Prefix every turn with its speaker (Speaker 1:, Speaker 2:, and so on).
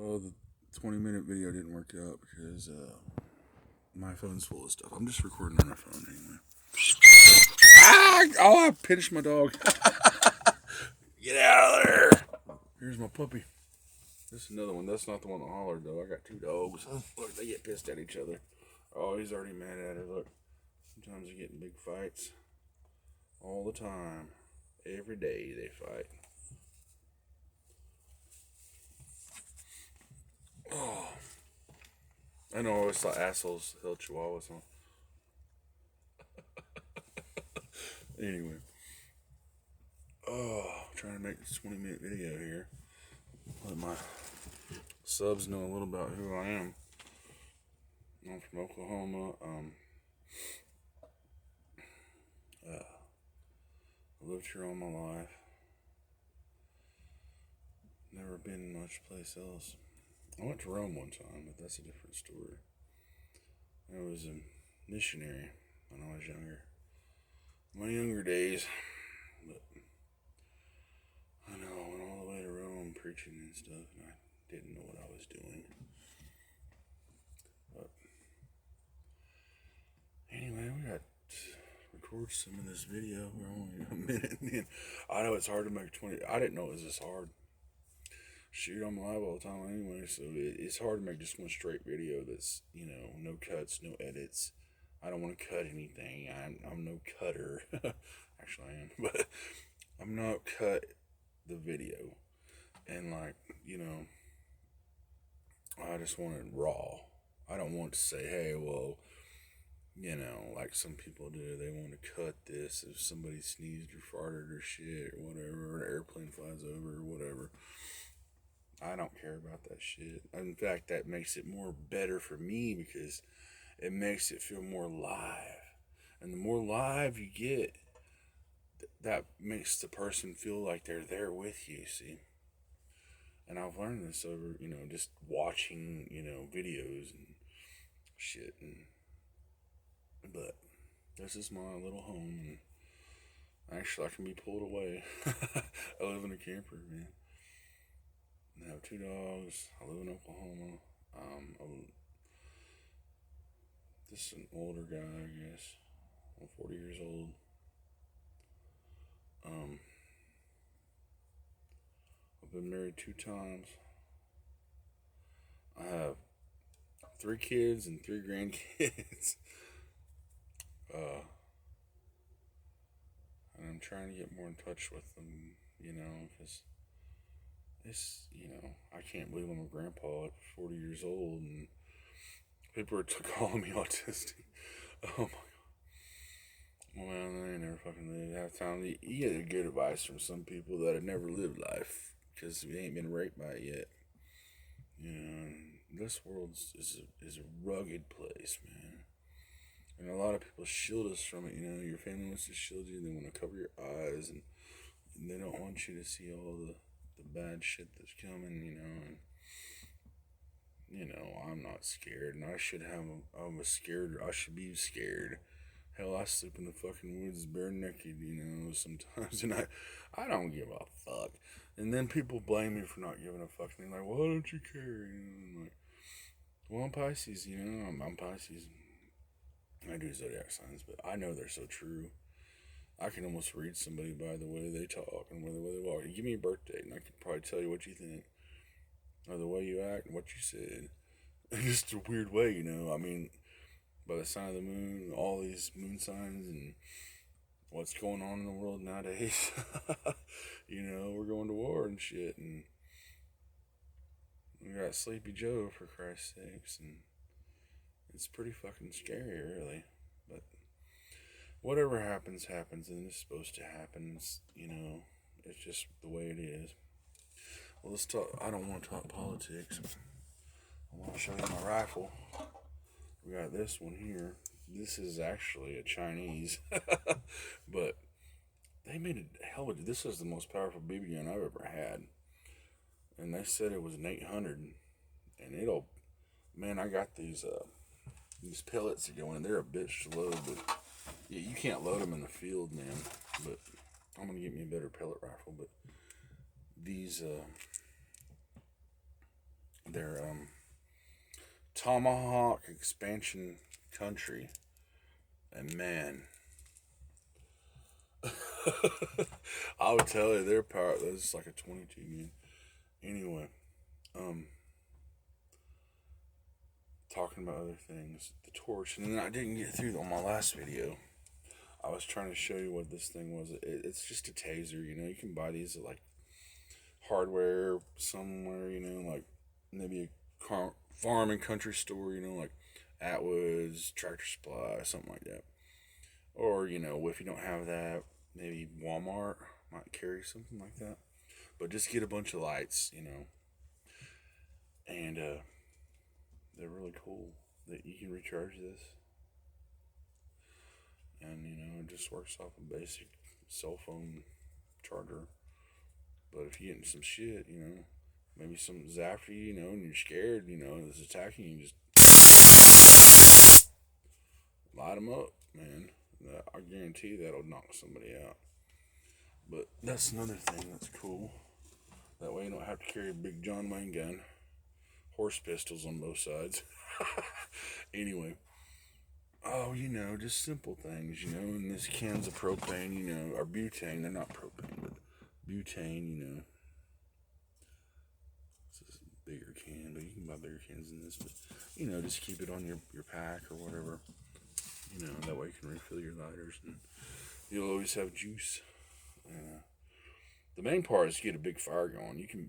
Speaker 1: Well, the 20-minute video didn't work out because my phone's full of stuff. I'm just recording on my phone anyway. Oh, I pinched my dog. Get out of there. Here's my puppy. This is another one. That's not the one that hollered, though. I got two dogs. Look, they get pissed at each other. Oh, he's already mad at her. Look. Sometimes they get in big fights. All the time. Every day they fight. Oh. I know I always thought assholes held chihuahuas on. Anyway. Oh, trying to make this 20-minute video here. Let my subs know a little about who I am. I'm from Oklahoma. I lived here all my life. Never been much place else. I went to Rome one time, but that's a different story. I was a missionary when I was younger. My younger days. But I know I went all the way to Rome preaching and stuff, and I didn't know what I was doing. But anyway, we got record some of this video. We're only a minute in. I know it's hard to make 20. I didn't know it was this hard. Shoot, I'm live all the time anyway, so it's hard to make just one straight video that's, no cuts, no edits. I don't want to cut anything. I'm no cutter. Actually, I am, but I'm not cut the video. And I just want it raw. I don't want to say, hey, well, like some people do. They want to cut this if somebody sneezed or farted or shit or whatever, or an airplane flies over or whatever. I don't care about that shit. In fact, that makes it more better for me because it makes it feel more live. And the more live you get, that makes the person feel like they're there with you, see? And I've learned this over, just watching, videos and shit. But this is my little home. And actually, I can be pulled away. I live in a camper, man. I have two dogs. I live in Oklahoma. This is an older guy, I guess. I'm 40 years old. I've been married 2 times. I have 3 kids and 3 grandkids. And I'm trying to get more in touch with them, because it's, I can't believe I'm a grandpa at 40 years old and people are calling me autistic. Oh my god. Well, they ain't never fucking lived half time. You get good advice from some people that have never lived life because we ain't been raped by it yet. This world is a rugged place, man. And a lot of people shield us from it. Your family wants to shield you. They want to cover your eyes, and they don't want you to see all the bad shit that's coming, and, I'm not scared, and I should be scared. Hell, I sleep in the fucking woods bare naked, sometimes, and I don't give a fuck. And then people blame me for not giving a fuck, and they're like, why don't you care? I'm like, well, I'm Pisces, I'm Pisces. I do zodiac signs, but I know they're so true. I can almost read somebody by the way they talk and by the way they walk. Give me a birthday, and I can probably tell you what you think, or the way you act and what you said. Just a weird way, I mean, by the sign of the moon, all these moon signs, and what's going on in the world nowadays. We're going to war and shit, and we got Sleepy Joe, for Christ's sakes, and it's pretty fucking scary, really. But whatever happens, and it's supposed to happen. It's just the way it is. Well, let's talk. I don't want to talk politics. I want to show you my rifle. We got this one here. This is actually a Chinese, but they made a hell of a. This is the most powerful BB gun I've ever had, and they said it was an 800, and Man, I got these pellets that go in. They're a bitch to load, but yeah, you can't load them in the field, man. But I'm gonna get me a better pellet rifle. But these their Tomahawk expansion country, and man, I would tell you their power. That's like a 22 man. Anyway, um, talking about other things, the torch, and then I didn't get through on my last video. I was trying to show you what this thing was. It's just a taser. You know, you can buy these at like hardware somewhere. You know, like maybe a farm and country store. You know, like Atwoods, Tractor Supply, something like that. Or you know, if you don't have that, maybe Walmart might carry something like that. But just get a bunch of lights. You know, and they're really cool. That you can recharge this, and you know it just works off a basic cell phone charger. But if you're getting some shit, you know, maybe something's after you, you know, and you're scared, you know, it's attacking you, just light them up, man. I guarantee that'll knock somebody out. But that's another thing that's cool. That way you don't have to carry a big John Wayne gun. Horse pistols on both sides. Anyway. Oh, you know, just simple things, you know, and this cans of propane, you know, or butane, they're not propane, but butane, you know. This is a bigger can, but you can buy bigger cans than this, but, you know, just keep it on your pack or whatever, you know, that way you can refill your lighters, and you'll always have juice. The main part is to get a big fire going. You can